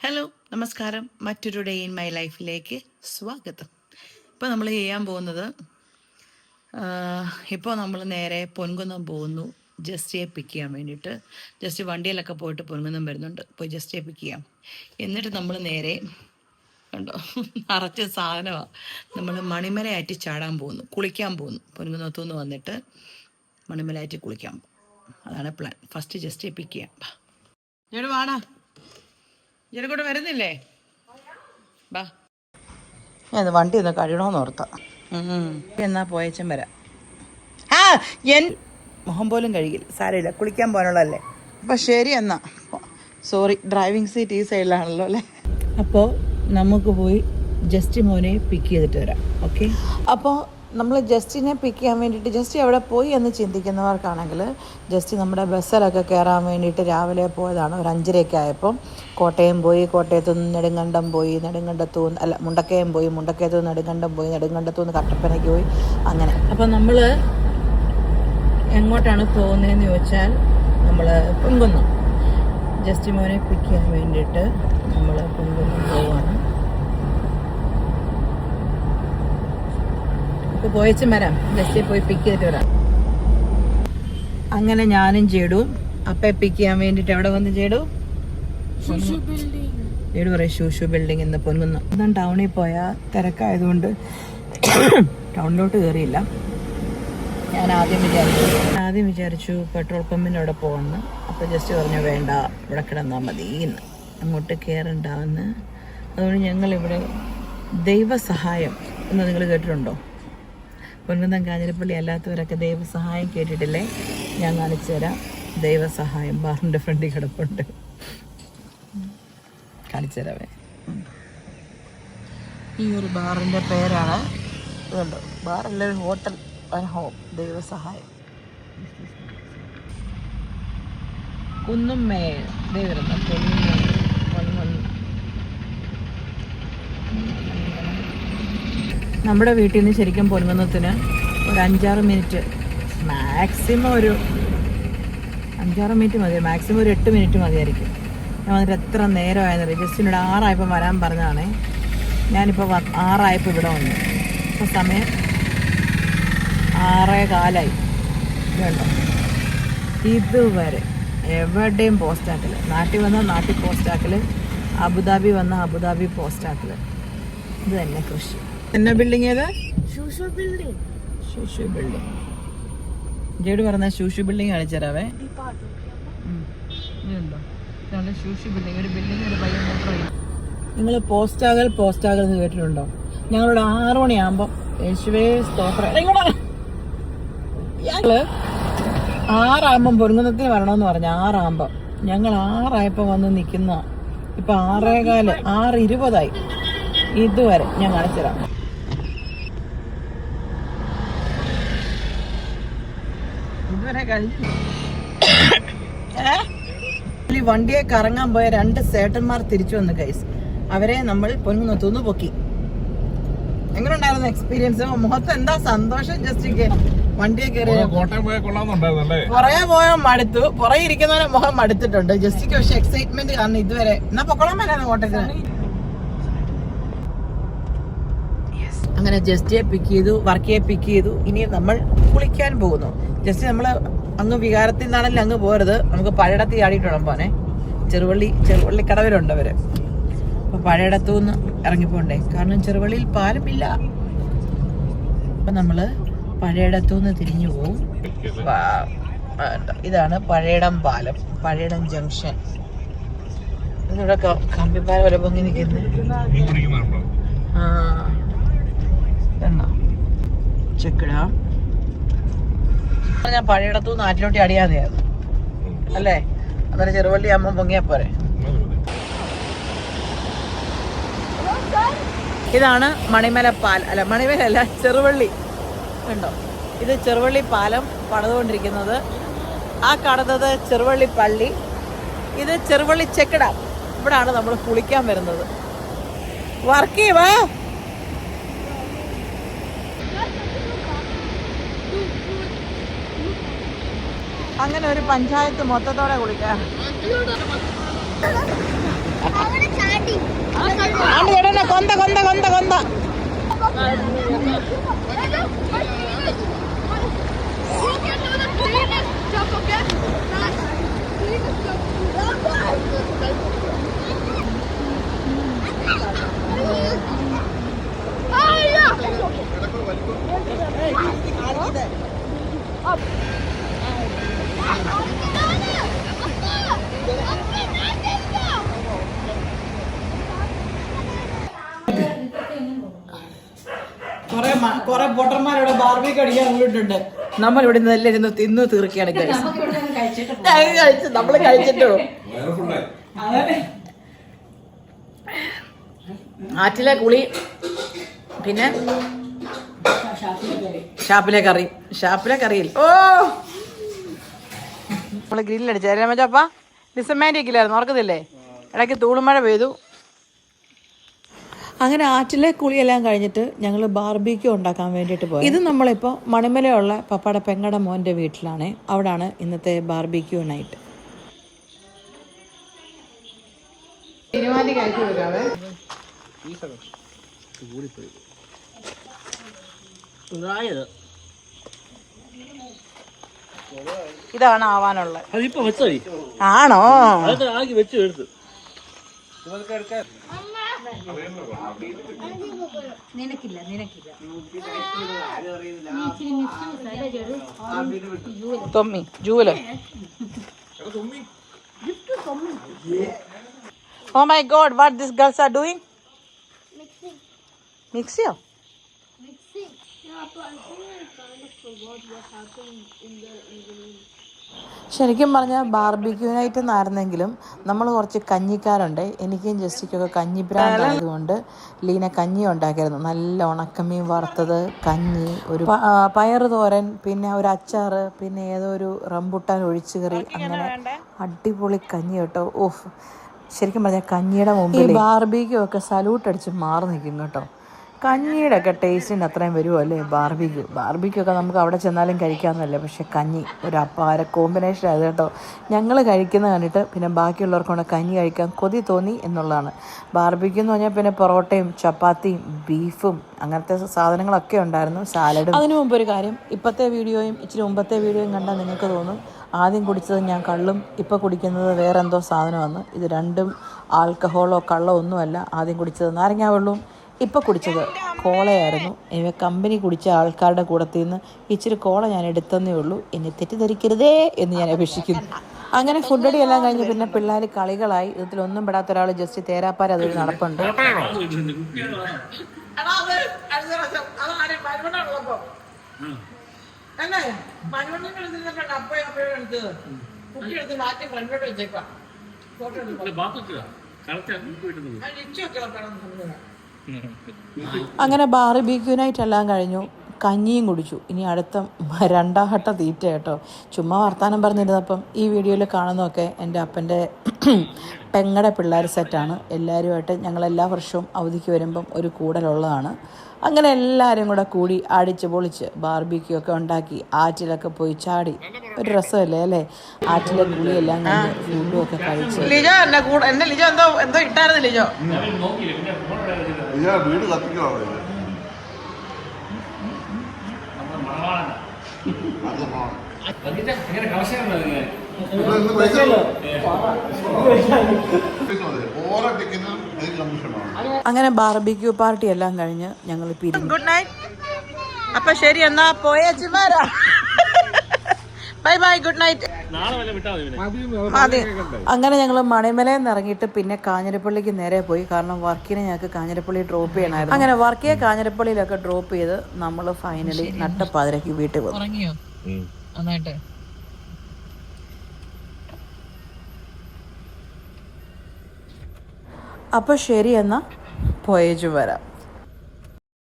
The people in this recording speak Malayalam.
ഹലോ നമസ്കാരം. മറ്റൊരു ഡേ ഇൻ മൈ ലൈഫിലേക്ക് സ്വാഗതം. ഇപ്പോൾ നമ്മൾ ചെയ്യാൻ പോകുന്നത്, ഇപ്പോൾ നമ്മൾ നേരെ പൊൻകുന്നം പോകുന്നു ജസ്റ്റിയെ പിക്ക് ചെയ്യാൻ വേണ്ടിയിട്ട്. ജസ്റ്റ് വണ്ടിയിലൊക്കെ പോയിട്ട് പൊൻകുന്നം വരുന്നുണ്ട്, പോയി ജസ്റ്റിയെ പിക്ക് ചെയ്യാം. എന്നിട്ട് നമ്മൾ നേരെ കണ്ടോ നിറച്ച സാധനമാണ്, നമ്മൾ മണിമലയാറ്റി ചാടാൻ പോകുന്നു, കുളിക്കാൻ പോകുന്നു. പൊൻകുന്നത്തു നിന്ന് വന്നിട്ട് മണിമലയാറ്റി കുളിക്കാൻ പോകും. അതാണ് പ്ലാൻ. ഫസ്റ്റ് ജസ്റ്റിയെ പിക്ക് ചെയ്യാം. ഞാൻ വാടാ, കൂടെ വരുന്നില്ലേ? ബാ, ഞാൻ വണ്ടി ഒന്ന് കഴുകണമെന്ന് ഓർത്ത. എന്നാ പോയച്ചൻ വരാം. മുഖം പോലും കഴുകില്ല, സാരമില്ല, കുളിക്കാൻ പോകാനുള്ളതല്ലേ. അപ്പം ശരി എന്നാ. സോറി, ഡ്രൈവിംഗ് സീറ്റ് ഈ സൈഡിലാണല്ലോ അല്ലേ. അപ്പോൾ നമുക്ക് പോയി ജസ്റ്റ് മോനെ പിക്ക് ചെയ്തിട്ട് വരാം. ഓക്കെ, അപ്പോൾ നമ്മൾ ജസ്റ്റിനെ പിക്ക് ചെയ്യാൻ വേണ്ടിയിട്ട്, ജസ്റ്റ് എവിടെ പോയി എന്ന് ചിന്തിക്കുന്നവർക്കാണെങ്കിൽ, ജസ്റ്റ് നമ്മുടെ ബസ്സിലൊക്കെ കയറാൻ വേണ്ടിയിട്ട് രാവിലെ പോയതാണ്. ഒരു 5:30 ആയപ്പം കോട്ടയം പോയി, കോട്ടയത്തു നിന്ന് നെടുങ്കണ്ടം പോയി, നെടുങ്കണ്ടത്തു നിന്ന് മുണ്ടക്കയം പോയി, മുണ്ടക്കയത്തു നിന്ന് നെടുങ്കണ്ടം പോയി, നെടുങ്കണ്ടത്തു നിന്ന് കട്ടപ്പനയ്ക്ക് പോയി, അങ്ങനെ. അപ്പം നമ്മൾ എങ്ങോട്ടാണ് പോകുന്നതെന്ന് ചോദിച്ചാൽ, നമ്മൾ പൊൻകുന്നം ജസ്റ്റ് മോനെ പിക്ക് ചെയ്യാൻ വേണ്ടിയിട്ട് നമ്മൾ പൊൻകുന്നം പോവാണ്. ഇപ്പോൾ പോയച്ചും വരാം, ജസ്റ്റ് പോയി പിക്ക് ചെയ്തിട്ട് വരാം. അങ്ങനെ ഞാനും ചേടും അപ്പയെ പിക്ക് ചെയ്യാൻ വേണ്ടിയിട്ട് എവിടെ വന്ന് ചേടു പറയും ഷൂഷു ബിൽഡിംഗ് എന്ന് പൊൻകുന്നം. ഇന്നും ടൗണിൽ പോയാൽ തിരക്കായതുകൊണ്ട് ടൗണിലോട്ട് കയറിയില്ല. ഞാൻ ആദ്യം വിചാരിച്ചു പെട്രോൾ പമ്പിൻ്റെ അവിടെ പോകുമെന്ന്. അപ്പോൾ ജസ്റ്റ് പറഞ്ഞു വേണ്ട, ഇവിടെ കിടന്നാൽ മതി എന്ന്, അങ്ങോട്ട് കയറണ്ടാവെന്ന്. അതുകൊണ്ട് ഞങ്ങളിവിടെ ദൈവസഹായം എന്ന് നിങ്ങൾ കേട്ടിട്ടുണ്ടോ? പൊൻകുന്നം കാഞ്ഞിരപ്പള്ളി അല്ലാത്തവരൊക്കെ ദൈവസഹായം കേട്ടിട്ടില്ലേ? ഞാൻ കാണിച്ചു തരാം. ദൈവസഹായം ബാറിൻ്റെ ഫ്രണ്ടിൽ കിടപ്പുണ്ട്, കാണിച്ചു തരാവേ. ഈ ഒരു ബാറിൻ്റെ പേരാണ്, ഇതുണ്ട്, ബാറല്ല, ഒരു ഹോട്ടൽ ആൻഡ് ഹോം, ദൈവസഹായം. കുന്നുമ്മേൽ ദൈവരുന്ന നമ്മുടെ വീട്ടിൽ നിന്ന് ശരിക്കും പൊൻകുന്നത്തിന് ഒരു 5-6 മിനിറ്റ്, മാക്സിമം ഒരു 5-6 മിനിറ്റ് മതി, മാക്സിമം ഒരു 8 മിനിറ്റ് മതിയായിരിക്കും. ഞാൻ വന്നിട്ട് എത്ര നേരമായെന്നറിയാം. ജസ്റ്റിനോട് 6 ആയപ്പോൾ വരാൻ പറഞ്ഞതാണേ. ഞാനിപ്പോൾ 6 ആയപ്പോൾ ഇവിടെ വന്നു. ഇപ്പോൾ സമയം 6:15 വേണ്ട. ഇതുവരെ എവിടെയും പോസ്റ്റാക്കൽ, നാട്ടിൽ വന്നാൽ നാട്ടിൽ പോസ്റ്റാക്കൽ, അബുദാബി വന്നാൽ അബുദാബി പോസ്റ്റാക്കൽ. ഇത് തന്നെ കൃഷി. എന്നാ ബിൽഡിംഗ് ഏത്? ഷൂഷു ബിൽഡിംഗ്. ജേഡ് പറഞ്ഞ ഷൂഷു ബിൽഡിംഗ് കാണിച്ചു തരാവേ. ഇതുണ്ടോ, ഇതാണ് ഷൂഷു ബിൽഡിംഗ്. ഒരു ബിൽഡിംഗ്, ഒരു പയ്യൻ മോട്ടർ. നിങ്ങൾ പോസ്റ്റാകൽ എന്ന് കേട്ടിട്ടുണ്ടോ? ഞങ്ങളോട് 6 മണിയാകുമ്പോൾ യേശുവേ സ്തോത്രം, ഞങ്ങള് 6 ആകുമ്പം പൊൻകുന്നത്തിന് വരണമെന്ന് പറഞ്ഞു. 6 ആകുമ്പോൾ ഞങ്ങൾ 6 ആയപ്പോൾ വന്ന് നിൽക്കുന്ന. ഇപ്പം 6:15, 6:20 ഇതുവരെ ഞാൻ കാണിച്ചുതരാം. ഇതുവരെ കഴിഞ്ഞു. വണ്ടിയെ കറങ്ങാൻ പോയ 2 സേട്ടന്മാർ തിരിച്ചു വന്നു ഗൈസ്. അവരെ നമ്മൾ പൊൻകുന്നത്തുനിന്ന് പൊക്കി. എങ്ങനെ ഉണ്ടായിരുന്നു എക്സ്പീരിയൻസ്? മുഖത്ത് എന്താ സന്തോഷം ജസ്റ്റിക്ക്. വണ്ടിയെ കയറി പുറകെ പോയാൽ മടുത്തു, പുറകെ ഇരിക്കുന്നവരെ മുഖം മടുത്തിട്ടുണ്ട്. ജസ്റ്റിക്ക് പക്ഷെ എക്സൈറ്റ്മെന്റ് കാരണം ഇതുവരെ. എന്നാ പൊക്കോളാൻ മേലാണ് കോട്ടയത്തിന്. അങ്ങനെ ജസ്റ്റിയെ പിക്ക് ചെയ്തു, വർക്കിയെ പിക്ക് ചെയ്തു. ഇനി നമ്മൾ കുളിക്കാൻ പോകുന്നു. ജസ്റ്റ് നമ്മൾ അങ്ങ് വികാരത്തിൽ നിന്നാണല്ലോ അങ്ങ് പോരുത്, നമുക്ക് പഴയടത്ത് ചാടിയിട്ടുണ്ട് പോനെ. ചെറുവള്ളി കടവരുണ്ട് അവര്. അപ്പൊ പഴയടത്തു നിന്ന് ഇറങ്ങിപ്പോണ്ടേ, കാരണം ചെറുവള്ളിയിൽ പാലമില്ല. അപ്പൊ നമ്മള് പഴയടത്തു നിന്ന് തിരിഞ്ഞു പോവും. ഇതാണ് പഴയടം പാലം, പഴയടം ജംഗ്ഷൻ. ഇവിടെ കമ്പിപ്പാലം വരെ പൊങ്ങി നിൽക്കുന്നത്. ചെക്കിടാം. ഞാൻ പഴയടത്തു നാട്ടിലോട്ട് അടിയാതെയായിരുന്നു അല്ലേ? അന്നേരം ചെറുവള്ളി ആകുമ്പോൾ പൊങ്ങിയാ പോരെ. ഇതാണ് മണിമല അല്ല മണിമലല്ല, ചെറുവള്ളി ഉണ്ടോ? ഇത് ചെറുവള്ളി പാലം പണിതുകൊണ്ടിരിക്കുന്നത്. ആ കാണുന്നത് ചെറുവള്ളി പള്ളി. ഇത് ചെറുവള്ളി ചെക്കിടാം. ഇവിടാണ് നമ്മൾ കുളിക്കാൻ വരുന്നത്. വർക്ക് ചെയ്യുവാ. അങ്ങനെ ഒരു പഞ്ചായത്ത് മൊത്തത്തോടെ കുളിക്കാം. കൊന്ത കൊന്ത കൊന്ത കൊന്ത. കുറെ പൊട്ടന്മാരുടെ ബാർബി കടിക്കാൻ പോയിട്ടുണ്ട്. നമ്മൾ ഇവിടെ നിന്ന് എല്ലാം ഇരുന്ന് തിന്നു തീർക്കുകയാണ്. നമ്മള് കഴിച്ചിട്ടോ ആറ്റിലെ കുളി, പിന്നെ ഷാപ്പിലെ കറിയിൽ നമ്മള് ഗ്രില്ലടിച്ചായിരുന്നു മച്ചാപ്പാ. ഡിസമാൻറ്റിക്കില്ലായിരുന്നു, ഓർക്കത്തില്ലേ? ഇടയ്ക്ക് തൂളുമഴ പെയ്തു. അങ്ങനെ ആറ്റിലെ കുളിയെല്ലാം കഴിഞ്ഞിട്ട് ഞങ്ങൾ ബാർബിക്യൂ ഉണ്ടാക്കാൻ വേണ്ടിയിട്ട് പോയി. ഇത് നമ്മളിപ്പോൾ മണിമലയുള്ള പപ്പയുടെ പെങ്ങടെ മോൻ്റെ വീട്ടിലാണ്. അവിടാണ് ഇന്നത്തെ ബാർബിക്യൂ നൈറ്റ്. ഇതാണ് ആവാനുള്ളത്. ആണോ? Thommi ജൂലോ. Oh my God, what these girls are doing? Mixing. ശരിക്കും പറഞ്ഞാൽ ബാർബിക്യൂ നൈറ്റ് എന്നായിരുന്നെങ്കിലും നമ്മൾ കുറച്ച് കഞ്ഞിക്കാരുണ്ട്. എനിക്കും ജസ്റ്റിക്കൊക്കെ കഞ്ഞി പ്രാന്തായതുകൊണ്ട് ലീന കഞ്ഞി ഉണ്ടാക്കിയിരുന്നു. നല്ല ഉണക്കമീൻ വറുത്തത്, കഞ്ഞി, ഒരു പയറ് തോരൻ, പിന്നെ ഒരു അച്ചാറ്, പിന്നെ ഏതോ ഒരു റംബുട്ടാൻ ഒഴിച്ചു കറി. അങ്ങനെ അടിപൊളി കഞ്ഞി കേട്ടോ. ഓഫ്, ശരിക്കും പറഞ്ഞാൽ കഞ്ഞിയുടെ മുമ്പിൽ ബാർബിക്യൂ ഒക്കെ സല്യൂട്ട് അടിച്ച് മാറി നിൽക്കും കേട്ടോ. കഞ്ഞിയുടെ ഒക്കെ ടേസ്റ്റിന് അത്രയും വരുമോ അല്ലേ ബാർബിക്യൂ ഒക്കെ നമുക്ക് അവിടെ ചെന്നാലും കഴിക്കാമെന്നല്ലേ. പക്ഷേ കഞ്ഞി ഒരു അപ്പാര കോമ്പിനേഷൻ ആയത് കേട്ടോ. ഞങ്ങൾ കഴിക്കുന്ന കണ്ടിട്ട് പിന്നെ ബാക്കിയുള്ളവർക്കൊണ്ട് കഞ്ഞി കഴിക്കാൻ കൊതി തോന്നി എന്നുള്ളതാണ്. ബാർബിക്യൂ എന്ന് പറഞ്ഞാൽ പിന്നെ പൊറോട്ടയും ചപ്പാത്തിയും ബീഫും അങ്ങനത്തെ സാധനങ്ങളൊക്കെ ഉണ്ടായിരുന്നു, സാലഡും. അതിനു മുമ്പ് ഒരു കാര്യം, ഇപ്പോഴത്തെ വീഡിയോയും ഇച്ചിരി മുമ്പത്തെ വീഡിയോയും കണ്ടാൽ നിങ്ങൾക്ക് തോന്നും ആദ്യം കുടിച്ചത് ഞാൻ കള്ളും ഇപ്പോൾ കുടിക്കുന്നത് വേറെ എന്തോ സാധനമാണ്. ഇത് രണ്ടും ആൽക്കഹോളോ കള്ളോ ഒന്നുമല്ല. ആദ്യം കുടിച്ചത് നാരങ്ങാ വെള്ളവും ഇപ്പോൾ കുടിച്ചത് കോളയായിരുന്നു. ഇവ കമ്പനി കുടിച്ച ആൾക്കാരുടെ കൂടത്തിൽ നിന്ന് ഇച്ചിരി കോള ഞാൻ എടുത്തന്നേ ഉള്ളൂ. എന്നെ തെറ്റിദ്ധരിക്കരുതേ എന്ന് ഞാൻ അപേക്ഷിക്കുന്നു. അങ്ങനെ ഫുഡടി എല്ലാം കഴിഞ്ഞ് പിന്നെ പിള്ളേർ കളികളായി. ഇതിലൊന്നും പെടാത്ത ഒരാൾ ജസ്റ്റ് തേരാപ്പാര അതൊരു നടപ്പുണ്ട്. അങ്ങനെ ബാർബിക്യൂ നൈറ്റ് എല്ലാം കഴിഞ്ഞു. കഞ്ഞിയും കുടിച്ചു. ഇനി അടുത്ത രണ്ടാം ഘട്ട തീറ്റ കേട്ടോ. ചുമ്മാ വർത്താനം പറഞ്ഞിരുന്നപ്പം ഈ വീഡിയോയിൽ കാണുന്നതൊക്കെ എൻ്റെ അപ്പൻ്റെ പെങ്ങടെ പിള്ളേർ സെറ്റാണ്. എല്ലാവരുമായിട്ട് ഞങ്ങൾ എല്ലാ വർഷവും അവധിക്ക് വരുമ്പം ഒരു കൂടലുള്ളതാണ്. അങ്ങനെ എല്ലാവരും കൂടെ കൂടി അടിച്ച് പൊളിച്ച് ബാർബിക്യൂ ഒക്കെ ഉണ്ടാക്കി ആറ്റിലൊക്കെ പോയി ചാടി. ഒരു രസമല്ലേ അല്ലേ? ആറ്റിലെ കുളിയെല്ലാം കഴിഞ്ഞ് ഫുഡും ഒക്കെ കഴിച്ച് ലിജോ എന്തോ ഇട്ടായിരുന്നു ലിജോ. അങ്ങനെ ബാർബിക്യൂ പാർട്ടി എല്ലാം കഴിഞ്ഞ് ഞങ്ങൾ പിരിഞ്ഞു. Good night. അപ്പൊ ശരി എന്നാ പോയേച്ചിമാരാ. Bye bye, good night. അതെ, അങ്ങനെ ഞങ്ങൾ മണിമലയിൽ നിന്ന് ഇറങ്ങിയിട്ട് പിന്നെ കാഞ്ഞിരപ്പള്ളിക്ക് നേരെ പോയി. കാരണം വർക്കിനെ ഞങ്ങൾക്ക് കാഞ്ഞിരപ്പള്ളി ഡ്രോപ്പ് ചെയ്യണമായിരുന്നു. അങ്ങനെ വർക്കിയെ കാഞ്ഞിരപ്പള്ളിയിലൊക്കെ ഡ്രോപ്പ് ചെയ്ത് നമ്മൾ ഫൈനലി നട്ടപ്പാതിരക്ക് വീട്ടിൽ വന്നു. അപ്പോൾ ശരി എന്നാൽ പോയേച്ചു വരാം.